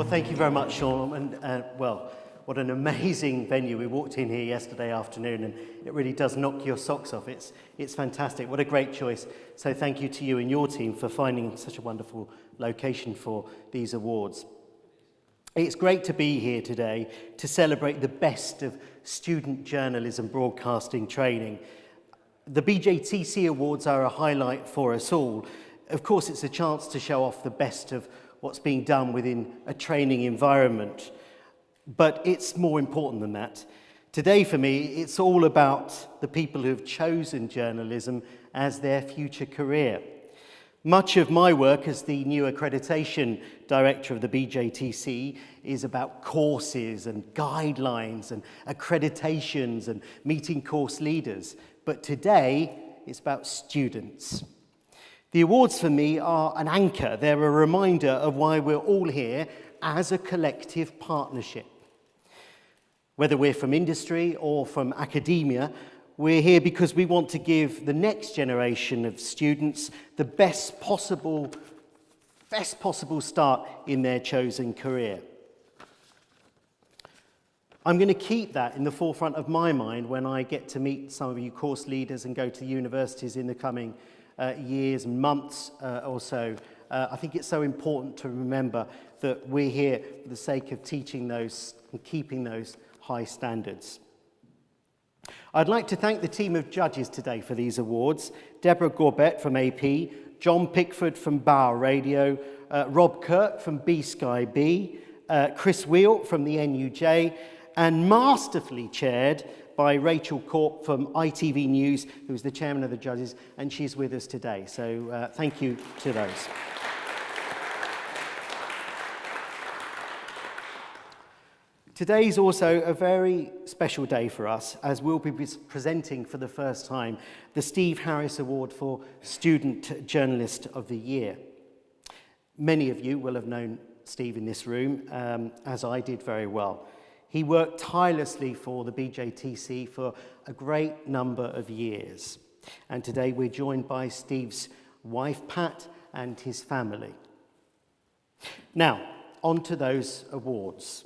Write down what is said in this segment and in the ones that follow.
thank you very much, Sean. And well, what an amazing venue. We walked in here yesterday afternoon and it really does knock your socks off. It's fantastic. What a great choice. So thank you to you and your team for finding such a wonderful location for these awards. It's great to be here today to celebrate the best of student journalism broadcasting training. The BJTC Awards are a highlight for us all. Of course, it's a chance to show off the best of what's being done within a training environment. But it's more important than that. Today, for me, it's all about the people who have chosen journalism as their future career. Much of my work as the new accreditation director of the BJTC is about courses and guidelines and accreditations and meeting course leaders. But today, it's about students. The awards for me are an anchor. They're a reminder of why we're all here as a collective partnership. Whether we're from industry or from academia, we're here because we want to give the next generation of students the best possible start in their chosen career. I'm going to keep that in the forefront of my mind when I get to meet some of you course leaders and go to universities in the coming years, months or so. I think it's so important to remember that we're here for the sake of teaching those and keeping those high standards. I'd like to thank the team of judges today for these awards. Deborah Gorbett from AP, John Pickford from Bauer Radio, Rob Kirk from B-Sky B, Chris Wheel from the NUJ, and masterfully chaired by Rachel Corp from ITV News, who's the chairman of the judges, and she's with us today. So thank you to those. Today's also a very special day for us, as we'll be presenting for the first time the Steve Harris Award for Student Journalist of the Year. Many of you will have known Steve in this room, as I did very well. He worked tirelessly for the BJTC for a great number of years. And today we're joined by Steve's wife, Pat, and his family. Now, on to those awards.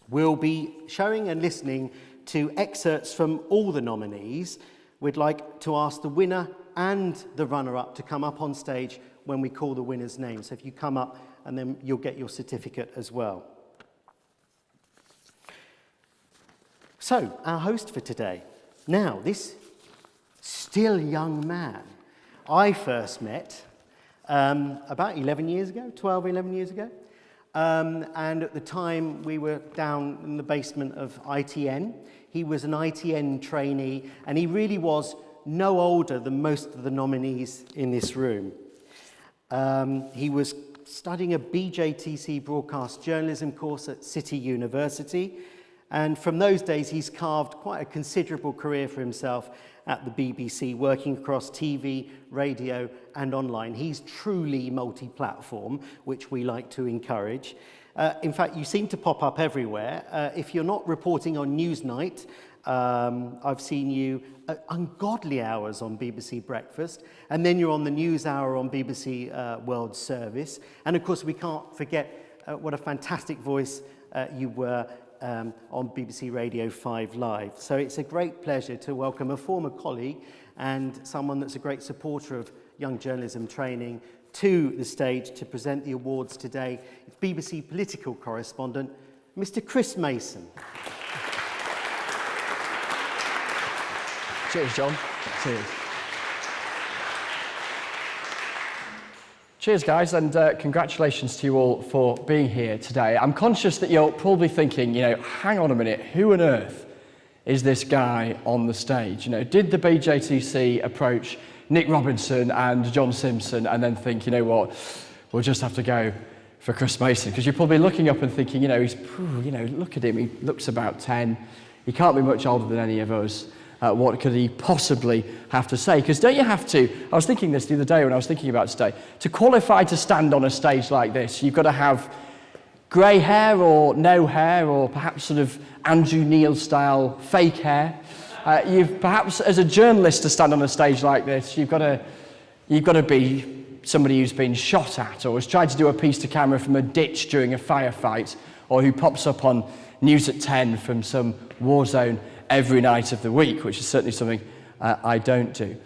We'll be showing and listening to excerpts from all the nominees. We'd like to ask the winner and the runner-up to come up on stage when we call the winner's name. So if you come up, and then you'll get your certificate as well. So, our host for today. Now, this still young man, I first met about 11 years ago, 12, 11 years ago. And at the time, we were down in the basement of ITN. He was an ITN trainee, and he really was no older than most of the nominees in this room. He was studying a BJTC broadcast journalism course at City University, and from those days, he's carved quite a considerable career for himself at the BBC, working across TV, radio, and online. He's truly multi-platform, which we like to encourage. In fact, you seem to pop up everywhere. If you're not reporting on Newsnight, I've seen you at ungodly hours on BBC Breakfast, and then you're on the News Hour on BBC World Service. And of course, we can't forget what a fantastic voice you were on BBC Radio 5 Live. So it's a great pleasure to welcome a former colleague and someone that's a great supporter of young journalism training to the stage to present the awards today. It's BBC political correspondent, Mr. Chris Mason. Cheers, John. Cheers. Cheers, guys, and congratulations to you all for being here today. I'm conscious that you're probably thinking, hang on a minute, who on earth is this guy on the stage? Did the BJTC approach Nick Robinson and John Simpson and then think, you know what, we'll just have to go for Chris Mason? Because you're probably looking up and thinking, look at him, he looks about 10, he can't be much older than any of us. What could he possibly have to say? Because don't you have to, I was thinking this the other day when I was thinking about today, to qualify to stand on a stage like this, you've got to have grey hair or no hair, or perhaps sort of Andrew Neil style fake hair. You've perhaps, as a journalist, to stand on a stage like this, you've got to be somebody who's been shot at, or has tried to do a piece to camera from a ditch during a firefight, or who pops up on News at 10 from some war zone every night of the week, which is certainly something I don't do.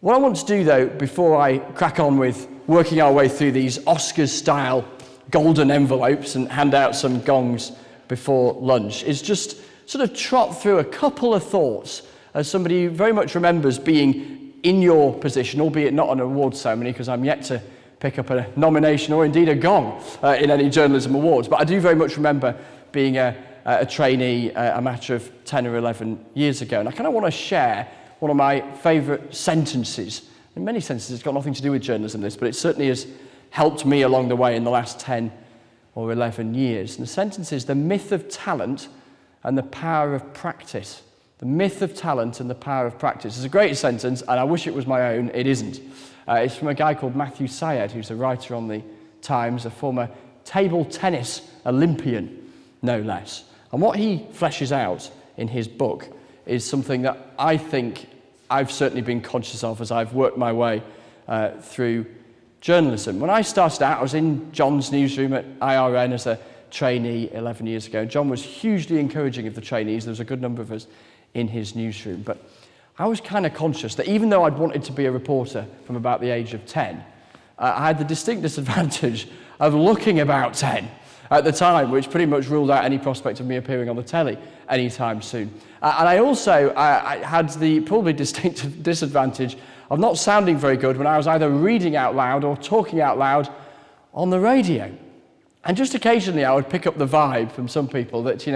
What I want to do, though, before I crack on with working our way through these Oscars-style golden envelopes and hand out some gongs before lunch, is just sort of trot through a couple of thoughts as somebody who very much remembers being in your position, albeit not an awards ceremony, because I'm yet to pick up a nomination or indeed a gong in any journalism awards. But I do very much remember being a trainee a matter of 10 or 11 years ago. And I kind of want to share one of my favourite sentences. In many senses, it's got nothing to do with journalism, this, but it certainly has helped me along the way in the last 10 or 11 years. And the sentence is, the myth of talent and the power of practice. The myth of talent and the power of practice. It's a great sentence, and I wish it was my own. It isn't. It's from a guy called Matthew Syed, who's a writer on the Times, a former table tennis Olympian, no less. And what he fleshes out in his book is something that I think I've certainly been conscious of as I've worked my way through journalism. When I started out, I was in John's newsroom at IRN as a trainee 11 years ago. John was hugely encouraging of the trainees. There was a good number of us in his newsroom. But I was kind of conscious that even though I'd wanted to be a reporter from about the age of 10, I had the distinct disadvantage of looking about 10 at the time, which pretty much ruled out any prospect of me appearing on the telly anytime soon. And I also I had the probably distinct disadvantage of not sounding very good when I was either reading out loud or talking out loud on the radio. And just occasionally I would pick up the vibe from some people that,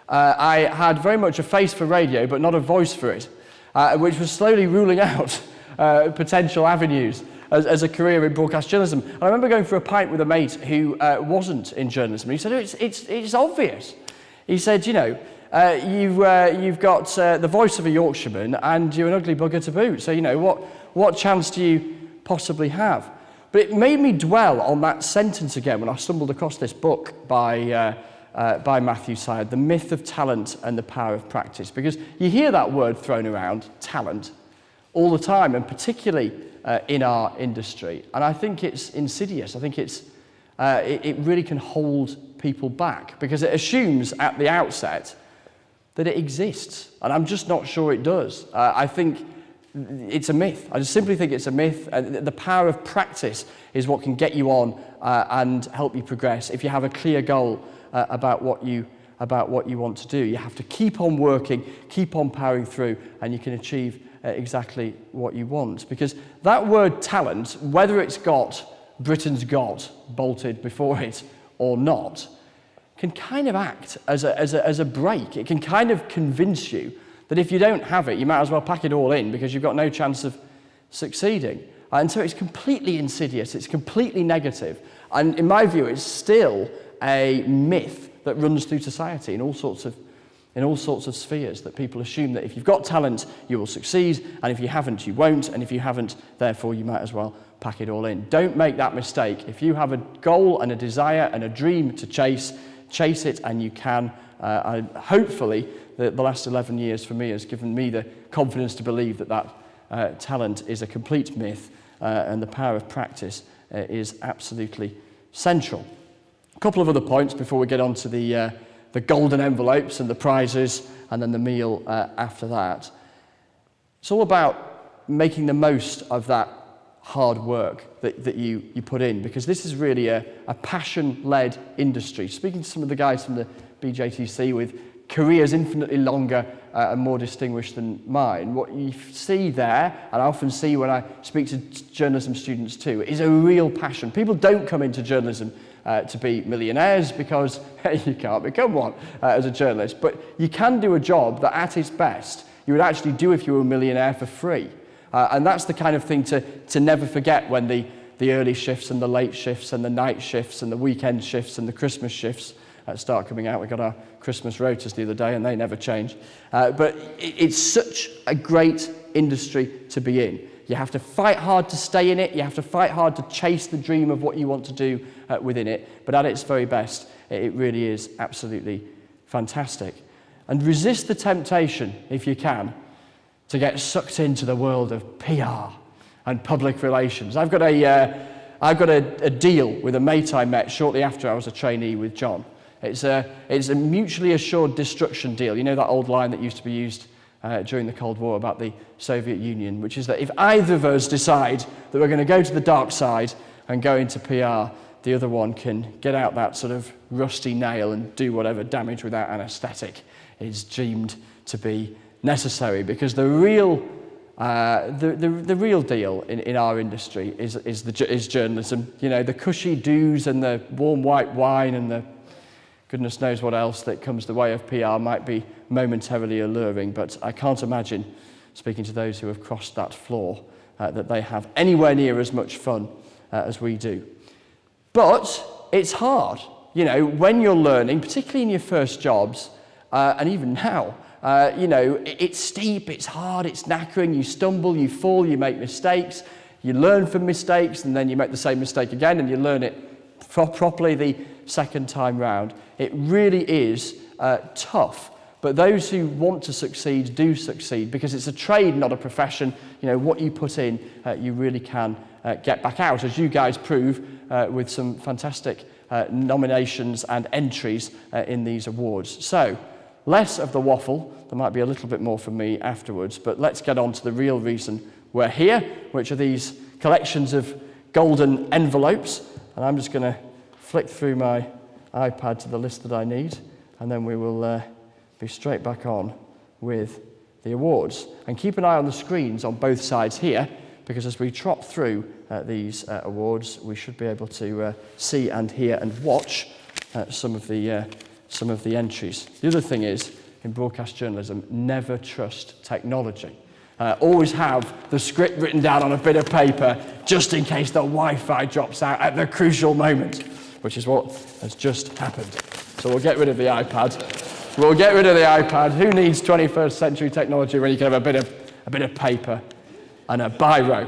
I had very much a face for radio but not a voice for it, which was slowly ruling out potential avenues as a career in broadcast journalism. And I remember going for a pint with a mate who wasn't in journalism. He said, it's obvious. He said, you've got the voice of a Yorkshireman and you're an ugly bugger to boot. So, what chance do you possibly have? But it made me dwell on that sentence again when I stumbled across this book by Matthew Syed, The Myth of Talent and the Power of Practice. Because you hear that word thrown around, talent, all the time, and particularly in our industry. And I think it's insidious. I think it really can hold people back because it assumes at the outset that it exists. And I'm just not sure it does. I think it's a myth. I just simply think it's a myth. The power of practice is what can get you on and help you progress if you have a clear goal about what you want to do. You have to keep on working, keep on powering through, and you can achieve exactly what you want. Because that word talent, whether it's got Britain's Got bolted before it or not, can kind of act as a brake. It can kind of convince you that if you don't have it, you might as well pack it all in because you've got no chance of succeeding. And so it's completely insidious, it's completely negative. And in my view, it's still a myth that runs through society in all sorts of spheres, that people assume that if you've got talent, you will succeed, and if you haven't, you won't, and if you haven't, therefore, you might as well pack it all in. Don't make that mistake. If you have a goal and a desire and a dream to chase it, and you can. Hopefully, the last 11 years for me has given me the confidence to believe that talent is a complete myth, and the power of practice is absolutely central. A couple of other points before we get on to the golden envelopes and the prizes and then the meal after that. It's all about making the most of that hard work that you put in, because this is really a passion-led industry. Speaking to some of the guys from the BJTC with careers infinitely longer and more distinguished than mine, what you see there, and I often see when I speak to journalism students too, is a real passion. People don't come into journalism to be millionaires because you can't become one as a journalist, but you can do a job that at its best you would actually do if you were a millionaire for free. And that's the kind of thing to never forget when the early shifts and the late shifts and the night shifts and the weekend shifts and the Christmas shifts start coming out. We got our Christmas rotas the other day and they never change. But it's such a great industry to be in. You have to fight hard to stay in it. You have to fight hard to chase the dream of what you want to do within it. But at its very best, it really is absolutely fantastic. And resist the temptation, if you can, to get sucked into the world of PR and public relations. I've got a deal with a mate I met shortly after I was a trainee with John. It's a mutually assured destruction deal. You know that old line that used to be used during the Cold War about the Soviet Union, which is that if either of us decide that we're going to go to the dark side and go into PR, the other one can get out that sort of rusty nail and do whatever damage without anaesthetic is deemed to be necessary, because the real deal in our industry is journalism. You know, the cushy do's and the warm white wine and the goodness knows what else that comes the way of PR might be momentarily alluring, but I can't imagine, speaking to those who have crossed that floor, that they have anywhere near as much fun as we do. But it's hard, you know, when you're learning, particularly in your first jobs, and even now, you know, it's steep, it's hard, it's knackering, you stumble, you fall, you make mistakes, you learn from mistakes, and then you make the same mistake again, and you learn it properly the second time round. It really is tough, but those who want to succeed do succeed, because it's a trade, not a profession. You know, what you put in, you really can get back out, as you guys prove with some fantastic nominations and entries in these awards. So, less of the waffle, there might be a little bit more from me afterwards, but let's get on to the real reason we're here, which are these collections of golden envelopes. And I'm just going to flick through my iPad to the list that I need, and then we will be straight back on with the awards. And keep an eye on the screens on both sides here, because as we trot through these awards, we should be able to see and hear and watch some of the entries. The other thing is, in broadcast journalism, never trust technology. Always have the script written down on a bit of paper, just in case the Wi-Fi drops out at the crucial moment, which is what has just happened. So we'll get rid of the iPad. Who needs 21st century technology when you can have a bit of paper and a biro?